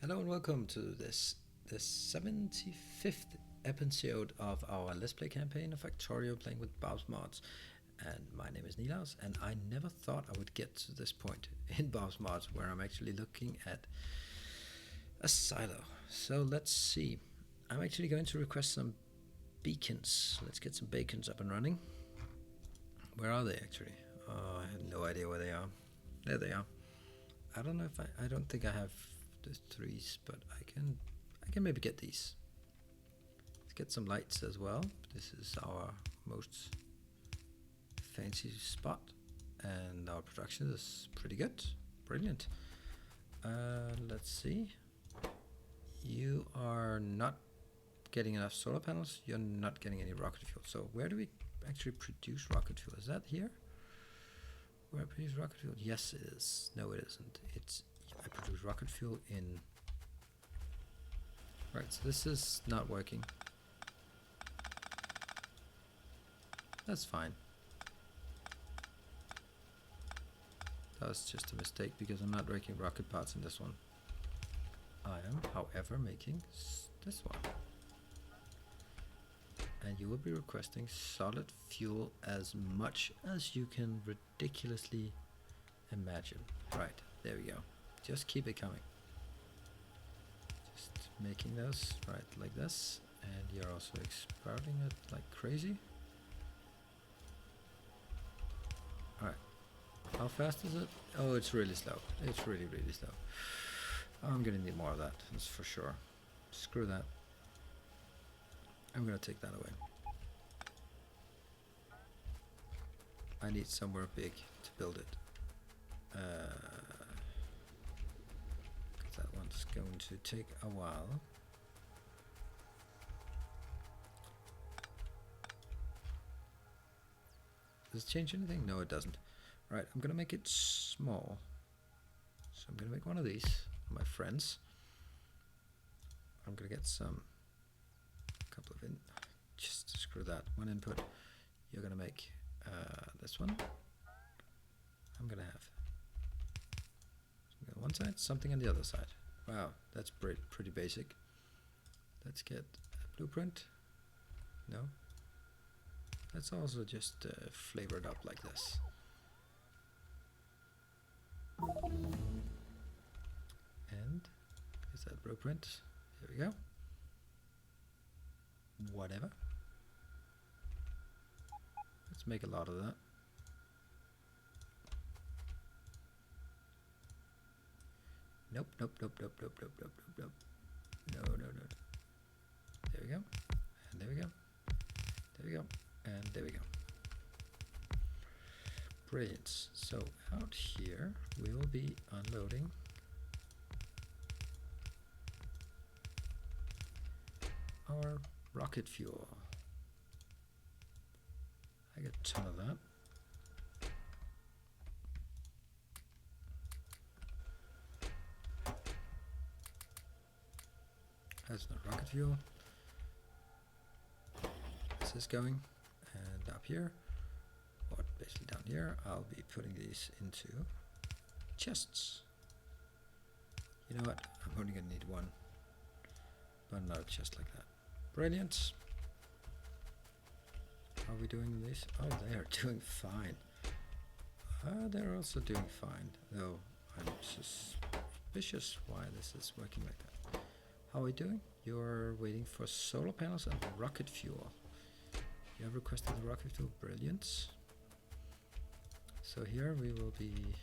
Hello and welcome to the 75th episode of our Let's Play campaign of Factorio playing with Bob's Mods. And my name is Nilaus, and I never thought I would get to this point in Bob's Mods where I'm actually looking at a silo. So let's see. I'm actually going to request some beacons. Let's get some beacons up and running. Where are they actually? Oh, I have no idea where they are. There they are. I don't know if I don't think I have the threes, but I can maybe get these. Let's get some lights as well. This is our most fancy spot, and our production is pretty good. Brilliant. Let's see. You are not getting enough solar panels. You're not getting any rocket fuel. So where do we actually produce rocket fuel? Is that here? Where I produce rocket fuel? Yes, it is. No, it isn't. I produce rocket fuel in... Right, so this is not working. That's fine. That was just a mistake because I'm not making rocket parts in this one. I am, however, making this one. And you will be requesting solid fuel as much as you can ridiculously imagine. Right, there we go. Just keep it coming. Just making those right like this, and you're also sprouting it like crazy. Alright, how fast is it? Oh, it's really slow. It's really slow. I'm gonna need more of that, that's for sure. Screw that. I'm gonna take that away. I need somewhere big to build it. That one's going to take a while. Does it change anything? No, it doesn't. Right, I'm gonna make it small. So I'm gonna make one of these for my friends. I'm gonna get a couple of just screw that. One input. You're gonna make this one. I'm gonna have something on one side, something on the other side. Wow, that's pretty basic. Let's get a blueprint. No. Let's also just flavor it up like this. And is that blueprint? There we go. Whatever. Let's make a lot of that. Nope. No. There we go. And there we go. There we go. And there we go. Brilliant. So out here we will be unloading our rocket fuel. I get a ton of that. That's not rocket fuel. This is going, and up here, or basically down here, I'll be putting these into chests. You know what? I'm only gonna need one, but not a chest like that. Brilliant. Are we doing this? Oh, they are doing fine. They're also doing fine, though I'm suspicious why this is working like that. How are we doing? You're waiting for solar panels and rocket fuel. You have requested the rocket fuel. Brilliant. So here we will be...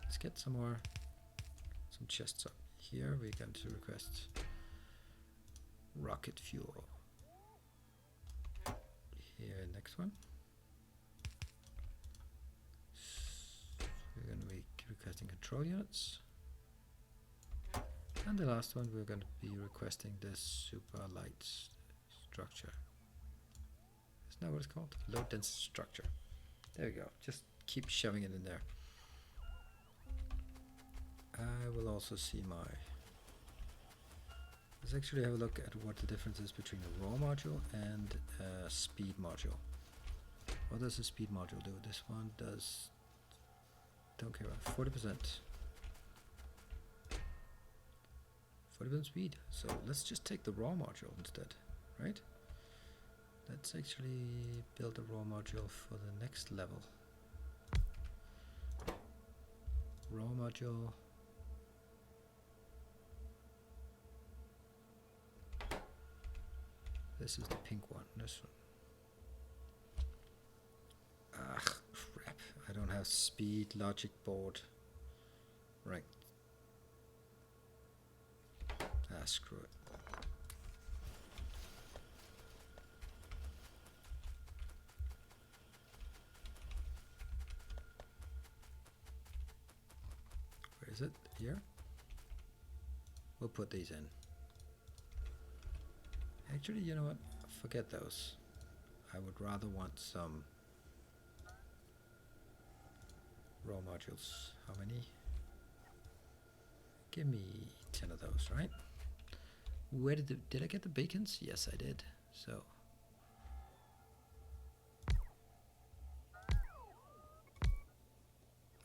Let's get some chests up. Here we're going to request rocket fuel. Here, next one. We're going to be requesting control units. And the last one, we're going to be requesting this super light structure. Isn't that what it's called? Low density structure. There we go. Just keep shoving it in there. I will also see my... Let's actually have a look at what the difference is between a raw module and a speed module. What does a speed module do? This one does... Don't care about 40%. 40% speed. So let's just take the raw module instead, right? Let's actually build a raw module for the next level. Raw module. This is the pink one, this one. Ah, crap. I don't have speed logic board. Right. Ah, screw it. Where is it? Here? We'll put these in. Actually, you know what? Forget those. I would rather want some raw modules. How many? Give me 10 of those, right? Where did I get the beacons? Yes, I did. So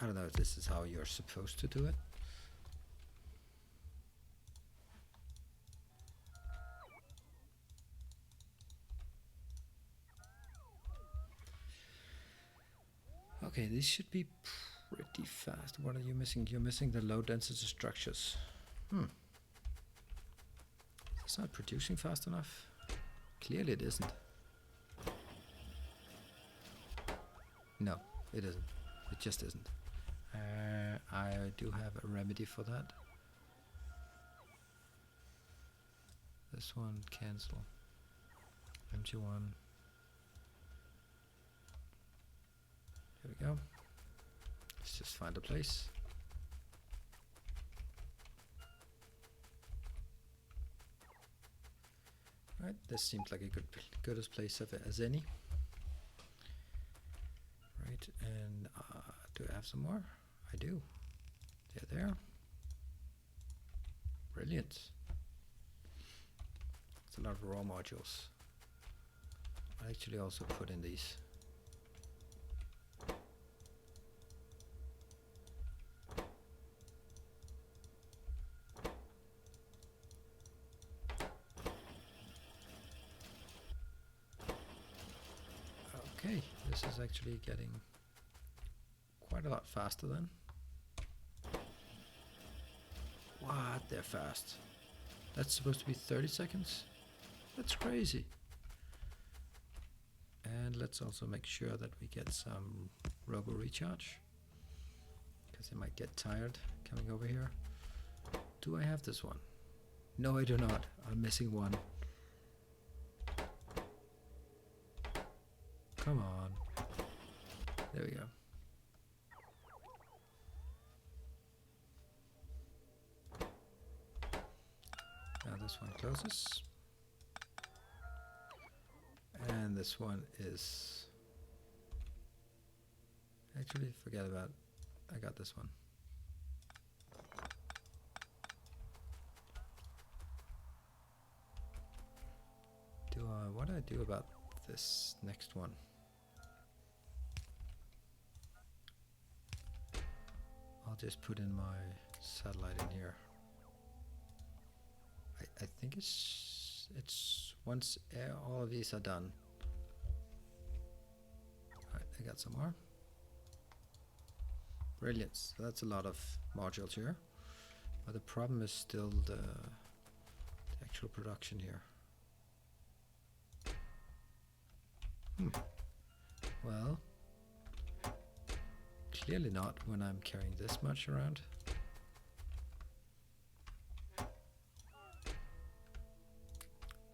I don't know if this is how you're supposed to do it. Okay, this should be pretty fast. What are you missing? You're missing the low density structures. It's not producing fast enough. Clearly it isn't. No, it isn't. It just isn't. I do have a remedy for that. This one, cancel. Empty one. Here we go. Let's just find a place. Right, this seems like a good as place as any. Right, and do I have some more? I do. They're there. Brilliant. It's a lot of raw modules. I actually also put in these. Okay, this is actually getting quite a lot faster then. What? They're fast. That's supposed to be 30 seconds? That's crazy. And let's also make sure that we get some robo recharge, because I might get tired coming over here. Do I have this one? No, I do not. I'm missing one. Come on. There we go. Now this one closes. And this one is... Actually, forget about... I got this one. What do I do about this next one? I'll just put in my satellite in here. I think it's once all of these are done. Alright, I got some more. Brilliant. So that's a lot of modules here. But the problem is still the actual production here. Well, clearly not when I'm carrying this much around.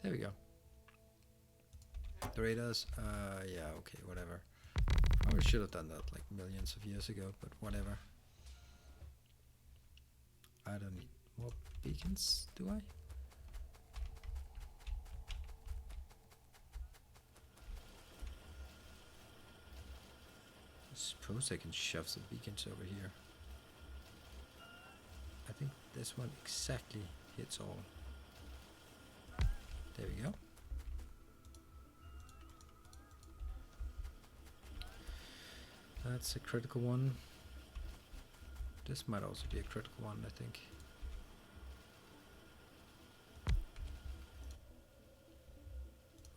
There we go. The radars, yeah, okay, whatever. Probably should have done that like millions of years ago, but whatever. I don't need more beacons, do I? I suppose I can shove some beacons over here. I think this one exactly hits all. There we go. That's a critical one. This might also be a critical one, I think.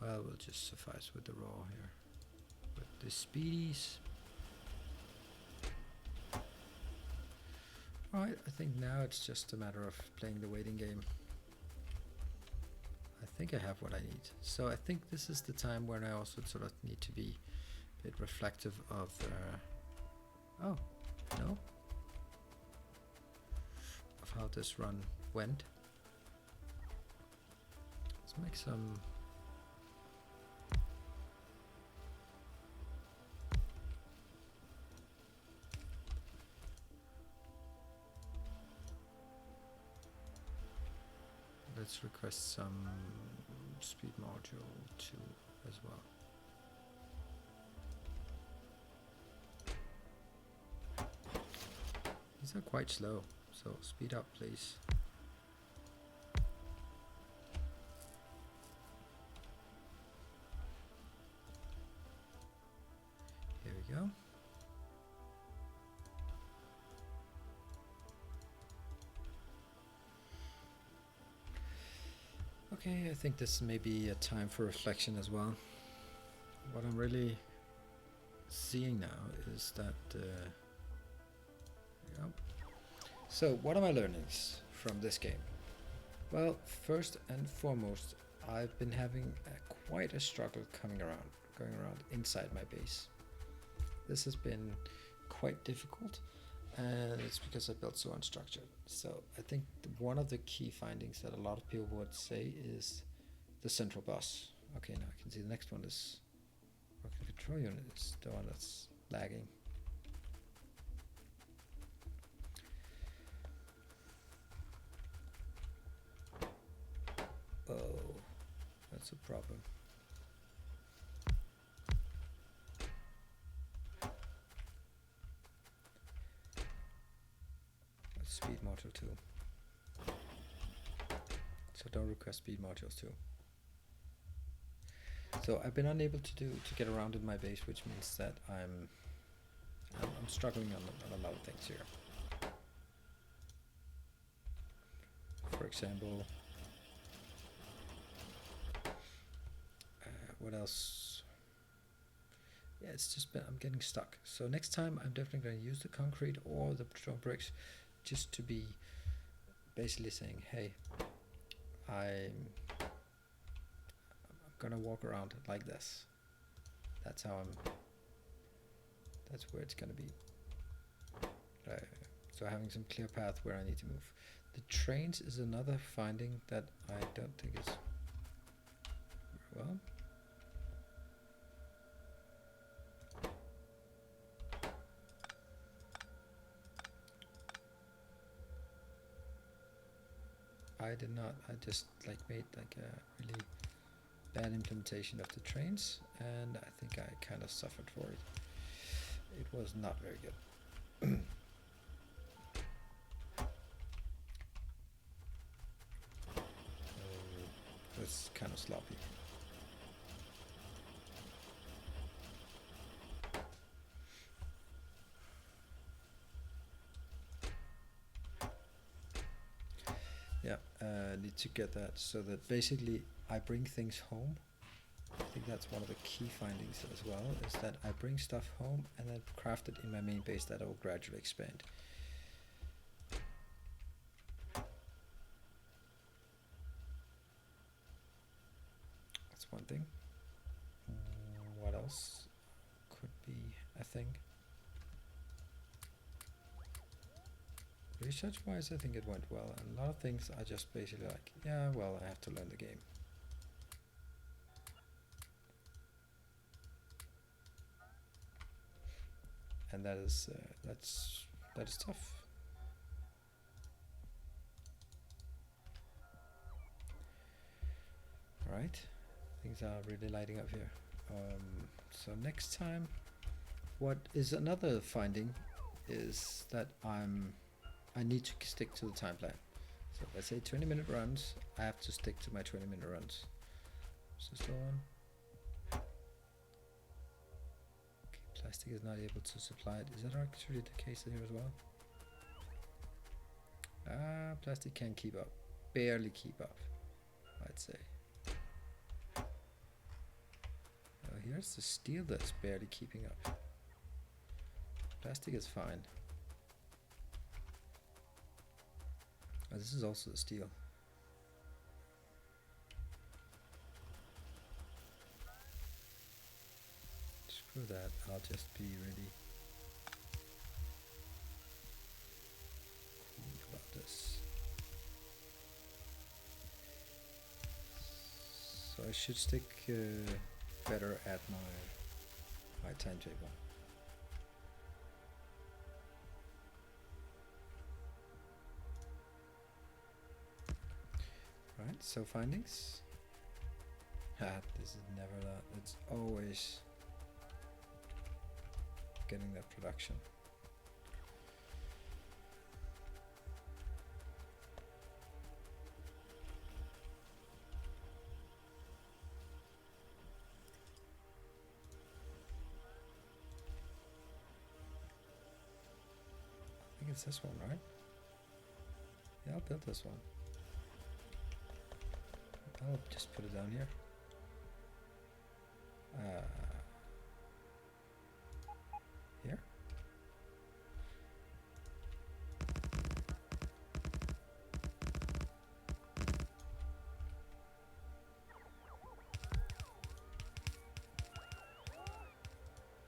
Well, we'll just suffice with the raw here. With the speedies. Alright, I think now it's just a matter of playing the waiting game. I think I have what I need. So I think this is the time when I also sort of need to be a bit reflective of... oh, no? Of how this run went. Let's make some... Let's request some speed module 2 as well. These are quite slow, so speed up please. Here we go. Okay, I think this may be a time for reflection as well. What I'm really seeing now is that... yeah. So, what are my learnings from this game? Well, first and foremost, I've been having quite a struggle going around inside my base. This has been quite difficult, and it's because I built so unstructured. So I think one of the key findings that a lot of people would say is the central bus. Okay, now I can see the next one is rocket control unit is the one that's lagging. Oh, that's a problem. Speed module 2. So don't request speed modules 2. So I've been unable to get around in my base, which means that I'm struggling on a lot of things here. For example, what else? Yeah, it's just been, I'm getting stuck. So next time I'm definitely going to use the concrete or the stone bricks, just to be basically saying, hey, I'm gonna walk around like this. That's how that's where it's gonna be. So having some clear path where I need to move. The trains is another finding that I don't think is very well. I did not, I just like made like a really bad implementation of the trains, and I think I kind of suffered for it. It was not very good. It's kind of sloppy. Yeah, need to get that so that basically I bring things home. I think that's one of the key findings as well, is that I bring stuff home and then craft it in my main base that I will gradually expand. That's one thing. What else could be a thing? Research wise, I think it went well, and a lot of things are just basically like, yeah, well, I have to learn the game. And that is tough. All right, things are really lighting up here. So next time, what is another finding is that I need to stick to the time plan. So let's say 20-minute runs, I have to stick to my 20-minute runs. So still on. Okay, plastic is not able to supply it. Is that actually the case here as well? Plastic can keep up, barely keep up, I'd say. here's the steel that's barely keeping up. Plastic is fine. Oh, this is also the steel. Screw that, I'll just be really cool about this. So I should stick better at my timetable. Right, so findings. This is never that. It's always getting that production. I think it's this one, right? Yeah, I'll build this one. I'll just put it down here. Here?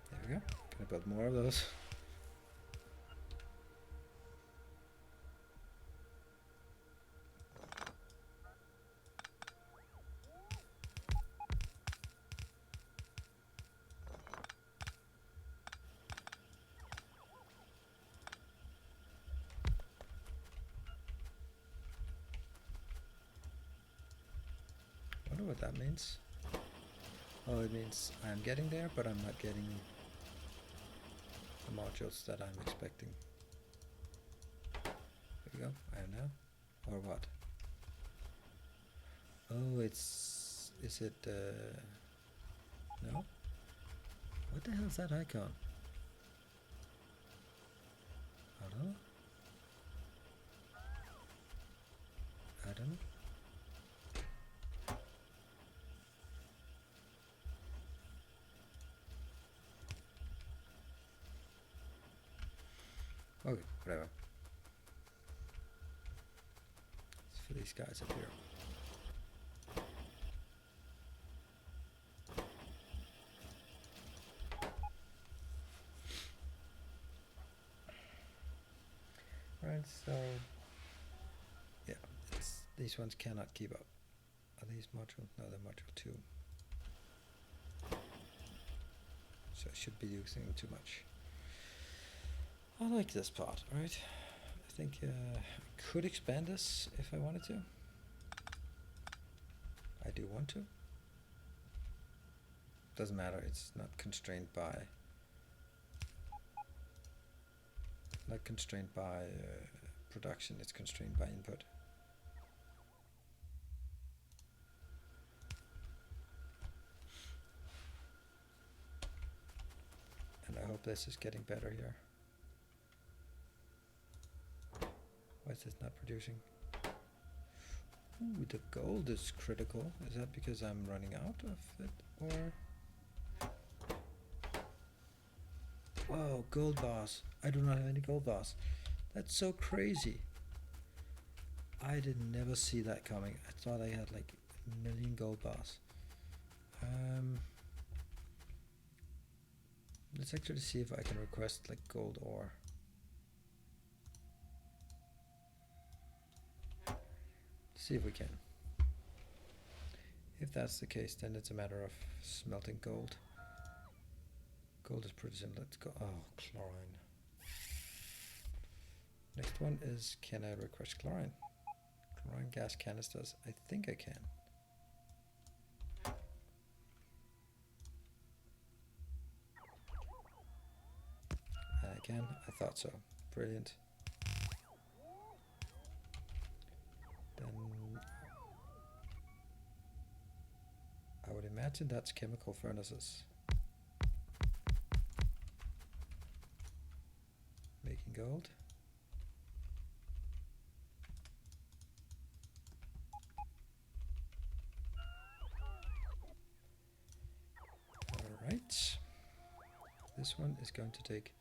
There we go. Gonna build more of those. Wonder what that means. Oh, it means I'm getting there, but I'm not getting the modules that I'm expecting. There we go, I am now. Or what? Oh, is it, no? What the hell is that icon? I don't know. I don't know. Okay, whatever. It's for these guys up here. Right, so yeah, these ones cannot keep up. Are these module? No, they're module 2. So I should be using too much. I like this part, right? I think I could expand this if I wanted to. I do want to. Doesn't matter, it's not constrained by production, it's constrained by input. And I hope this is getting better here. Why is this not producing? Ooh, the gold is critical. Is that because I'm running out of it, or? Whoa, gold bars. I do not have any gold bars. That's so crazy. I did never see that coming. I thought I had like a million gold bars. Let's actually see if I can request like gold ore. See if we can. If that's the case, then it's a matter of smelting gold. Gold is pretty simple. Let's go. Oh, chlorine. Next one is, can I request chlorine? Chlorine gas canisters. I think I can. I can. I thought so. Brilliant. Then I would imagine that's chemical furnaces. Making gold. this one is going to take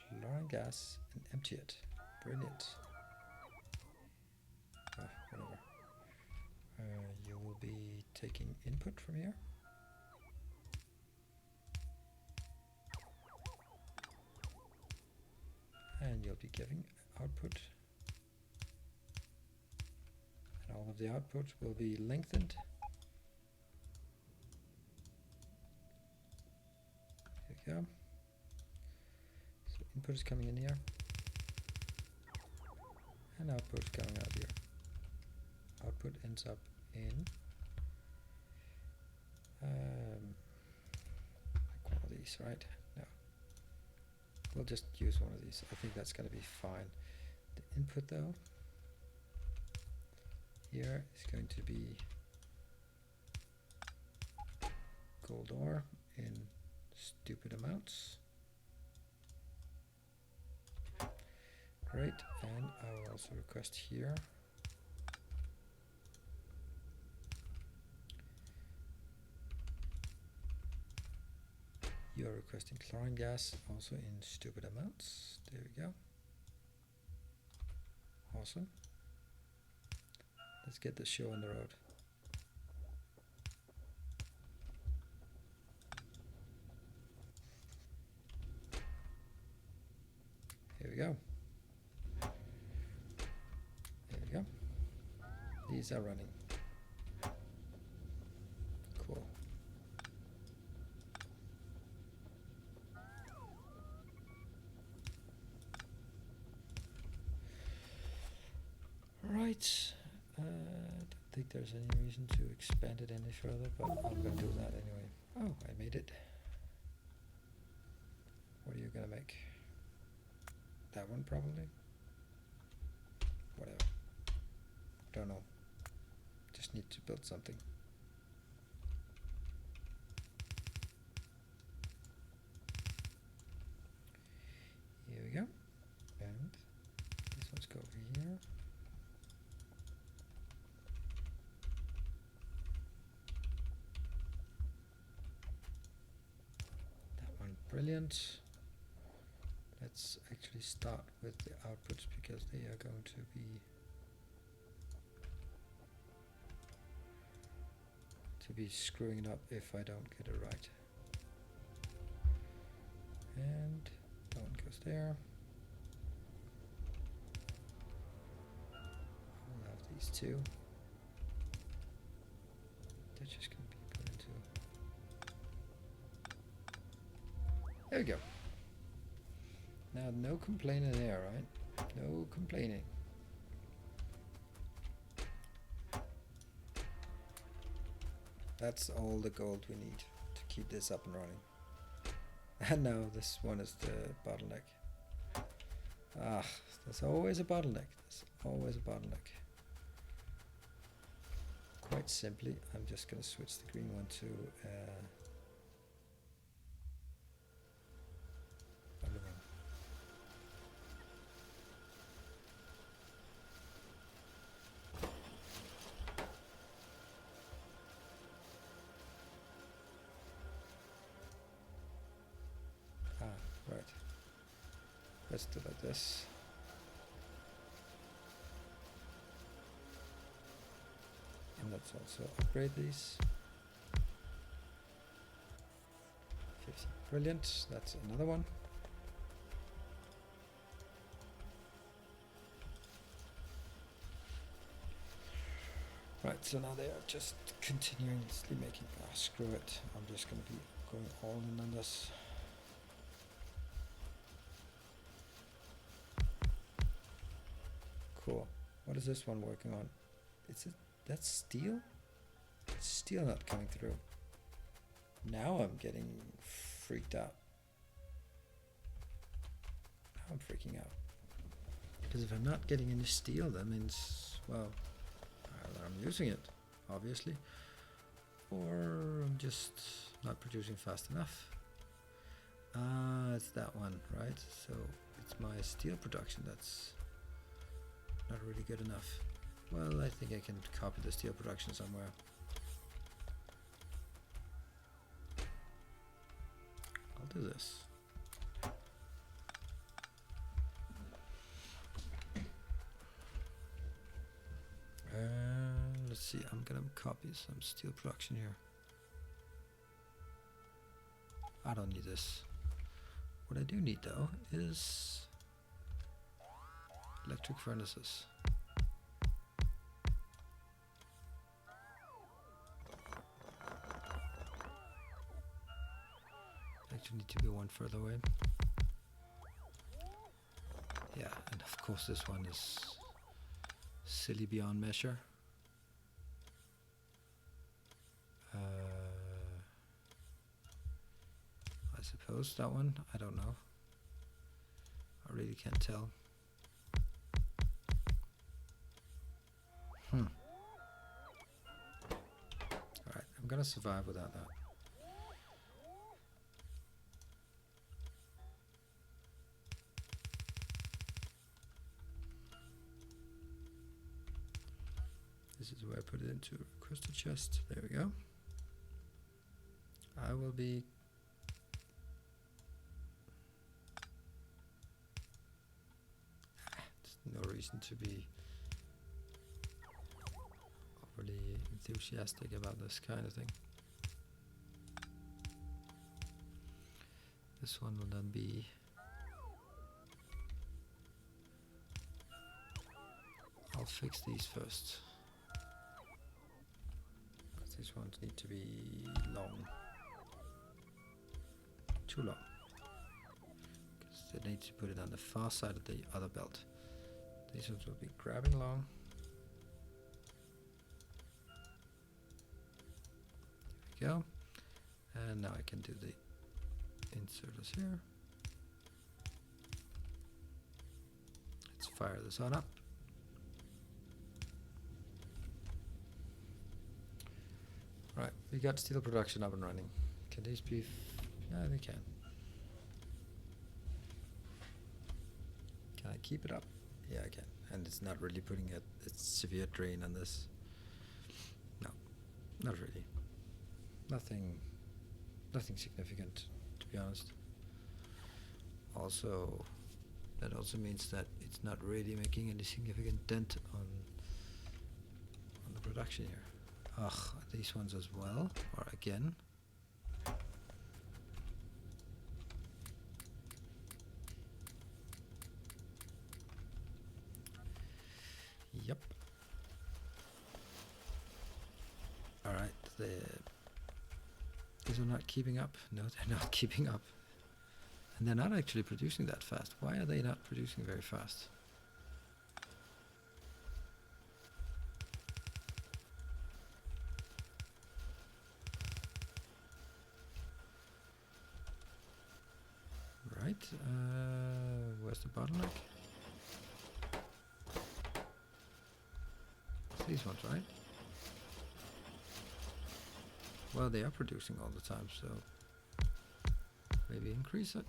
chlorine gas and empty it. Brilliant. Whatever. You will be taking input from here. And you'll be giving output. And all of the output will be lengthened. Here we go. So input is coming in here. And output is coming out here. Output ends up in like one of these, right? No. We'll just use one of these. I think that's going to be fine. The input though, here is going to be gold ore in stupid amounts. Great, and I will also request here you're requesting chlorine gas also in stupid amounts. There we go. Awesome. Let's get the show on the road. Here we go. There we go. These are running. Cool. Right. I don't think there's any reason to expand it any further, but I'm going to do that anyway. Oh, I made it. What are you going to make? That one probably? Whatever. Don't know. Just need to build something. Here we go. And these ones go over here. That one, brilliant. Let's actually start with the outputs because they are going to be screwing it up if I don't get it right. And that one goes there. I'll have these two. They're just going to be put into. There we go. Now, no complaining there, right? No complaining. That's all the gold we need to keep this up and running. And now this one is the bottleneck. Ah, there's always a bottleneck. There's always a bottleneck. Quite simply, I'm just going to switch the green one to aluminum. Right. Let's do like this. And let's also upgrade these. 50. Brilliant. That's another one. Right, so now they are just continuously making, screw it. I'm just going to be going all in on this. Cool. What is this one working on? That's steel? It's steel not coming through. Now I'm getting freaked out. Now I'm freaking out. Because if I'm not getting any steel, that means, well, I'm using it, obviously. Or I'm just not producing fast enough. It's that one, right? So it's my steel production that's not really good enough. Well, I think I can copy the steel production somewhere. I'll do this. Let's see, I'm gonna copy some steel production here. I don't need this. What I do need though is electric furnaces. Actually need to be one further away. Yeah, and of course this one is silly beyond measure. I suppose that one, I don't know. I really can't tell. Alright, I'm gonna survive without that. This is where I put it into a crystal chest. There we go. I will be there's no reason to be overly enthusiastic about this kind of thing. This one will then be I'll fix these first. These ones need to be long. Too long. Because they need to put it on the far side of the other belt. These ones will be grabbing long. There we go. And now I can do the inserters here. Let's fire this on up. Right, we got steel production up and running. Can these be? Yeah, they can. Can I keep it up? Yeah, I can. And it's not really putting a severe drain on this. No, not really. Nothing significant, to be honest. Also, that also means that it's not really making any significant dent on the production here. Ugh, these ones as well, or again. Yep. Alright, these are not keeping up. No, they're not keeping up. And they're not actually producing that fast. Why are they not producing very fast? Right, where's the bottleneck? It's these ones, right? Well, they are producing all the time, so maybe increase it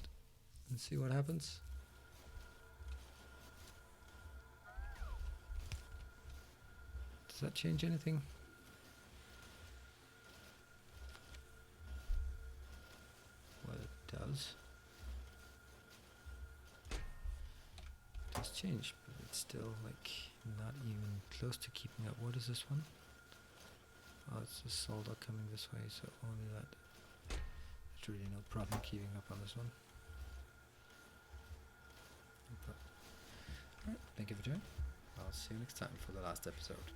and see what happens. Does that change anything? Well, it does. It does change, but it's still like not even close to keeping up. What is this one? Oh, it's the solder coming this way, so only that. There's really no problem keeping up on this one. Alright, thank you for joining. I'll see you next time for the last episode.